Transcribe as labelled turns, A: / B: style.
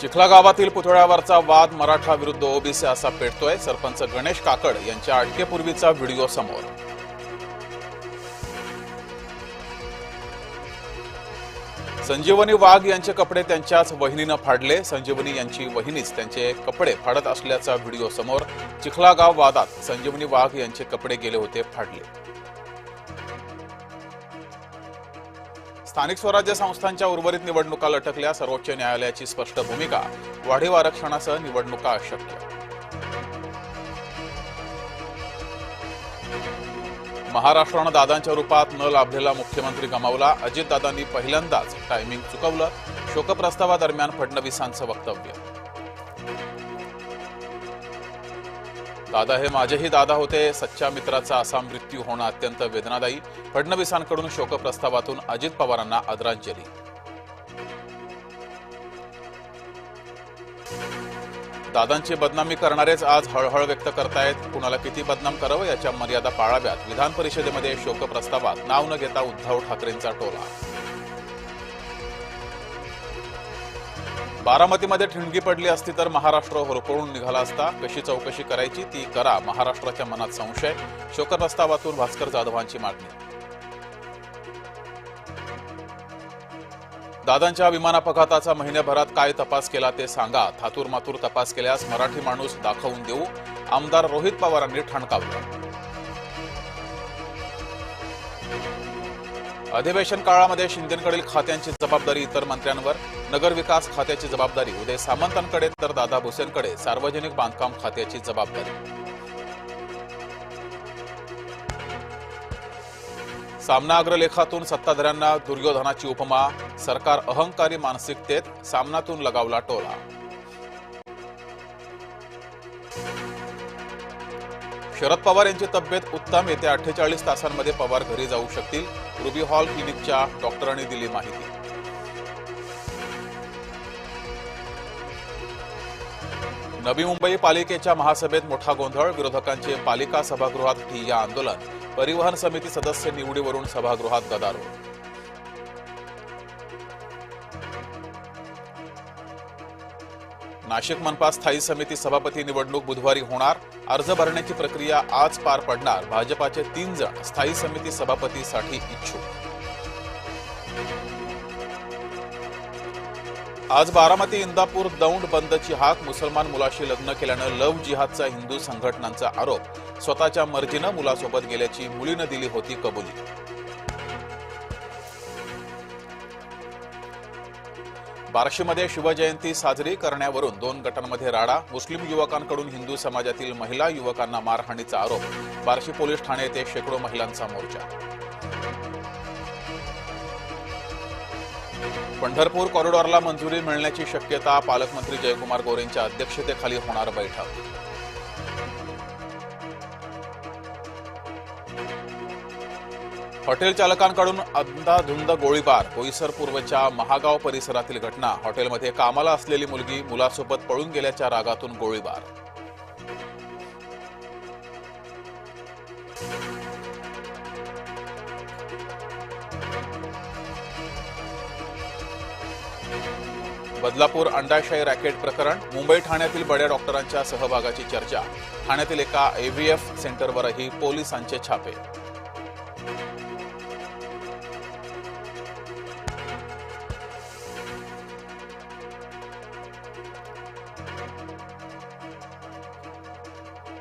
A: चिखला गावातील पुतळ्यावरचा वाद मराठा विरुद्ध ओबीसी असा पेटतोय। सरपंच गणेश काकड यांच्या अटकेपूर्वीचा व्हिडिओ समोर। संजीवनी वाघ यांचे कपडे त्यांच्याच वहिनीनं फाडले। संजीवनी यांची वहिनीच त्यांचे कपडे फाडत असल्याचा व्हिडिओ समोर। चिखला गाव वादात संजीवनी वाघ यांचे कपडे गेले होते फाडले। स्थानिक स्वराज्य संस्थांच्या उर्वरित निवडणुका लटकल्या। सर्वोच्च न्यायालयाची स्पष्ट भूमिका। वाढीव आरक्षणासह निवडणुका अशक्य। महाराष्ट्रानं दादांच्या रूपात न लाभलेला मुख्यमंत्री गमावला। अजितदादांनी पहिल्यांदाच टायमिंग चुकवलं। शोकप्रस्तावादरम्यान फडणवीसांचं वक्तव्य। दादा हे माझेही दादा होते। सच्च्या मित्राचा असा मृत्यू होणं अत्यंत वेदनादायी। फडणवीसांकडून शोकप्रस्तावातून अजित पवारांना आदरांजली। दादांची बदनामी करणारेच आज हळहळ व्यक्त करतायत। कुणाला किती बदनाम करावं याच्या मर्यादा पाळाव्यात। विधान परिषदेमध्ये शोकप्रस्तावात नाव न घेता उद्धव ठाकरेंचा टोला। बारामतीमध्ये ठिणगी पडली असती तर महाराष्ट्र होरपळून निघाला असता। कशी चौकशी करायची ती करा, महाराष्ट्राच्या मनात संशय। शोकप्रस्तावातून भास्कर जाधवांची मागणी। दादांच्या विमान अपघाताचा महिन्याभरात काय तपास केला ते सांगा। थातूरमातूर तपास केल्यास मराठी माणूस दाखवून देऊ, आमदार रोहित पवारांनी ठणकावलं। अधिवेशन काळामध्ये शिंदेंकडील खात्यांची जबाबदारी इतर मंत्र्यांवर। नगरविकास खात्याची जबाबदारी उदय सामंतांकडे तर दादा भुसेंकडे सार्वजनिक बांधकाम खात्याची जबाबदारी। सामना अग्रलेखातून सत्ताधाऱ्यांना दुर्योधनाची उपमा। सरकार अहंकारी मानसिकतेत, सामनातून लगावला टोला। शरद पवार यांची तब्येत उत्तम। येत्या 48 तासांमध्ये पवार घरी जाऊ शकतील। रुबी हॉल क्लिनिकच्या डॉक्टरांनी दिली माहिती। नवी मुंबई पालिकेच्या महासभेत मोठा गोंधळ। विरोधकांचे पालिका सभागृहात ठिय्या आंदोलन। परिवहन समिती सदस्य निवडीवरून सभागृहात गदारोळ। नाशिक मनपा स्थायी समिती सभापती निवडणूक बुधवारी होणार। अर्ज भरण्याची प्रक्रिया आज पार पडणार। भाजपाचे 3 जण स्थायी समिती सभापतीसाठी इच्छुक। आज बारामती इंदापूर दौंड बंदची हाक। मुसलमान मुलाशी लग्न केल्यानं लव्ह जिहादचा हिंदू संघटनांचा आरोप। स्वतःच्या मर्जीनं मुलासोबत गेल्याची मुलीनं दिली होती कबुली। बार्शीमध्ये शिवजयंती साजरी करण्यावरून 2 गटांमध्ये राडा। मुस्लिम युवकांकडून हिंदू समाजातील महिला युवकांना मारहाणीचा आरोप। बार्शी पोलीस ठाणे येथे शेकडो महिलांचा मोर्चा। पंढरपूर कॉरिडॉरला मंजुरी मिळण्याची शक्यता। पालकमंत्री जयकुमार गोरेंच्या अध्यक्षतेखाली होणार बैठक। हॉटेल चालकांकडून अंधाधुंद गोळीबार। बोईसर पूर्वच्या महागाव परिसरातील घटना। हॉटेलमध्ये कामाला असलेली मुलगी मुलासोबत पळून गेल्याच्या रागातून गोळीबार। बदलापूर अंडाशाही रॅकेट प्रकरण। मुंबई ठाण्यातील बड्या डॉक्टरांच्या सहभागाची चर्चा। ठाण्यातील एका AVF सेंटरवरही पोलिसांचे छापे।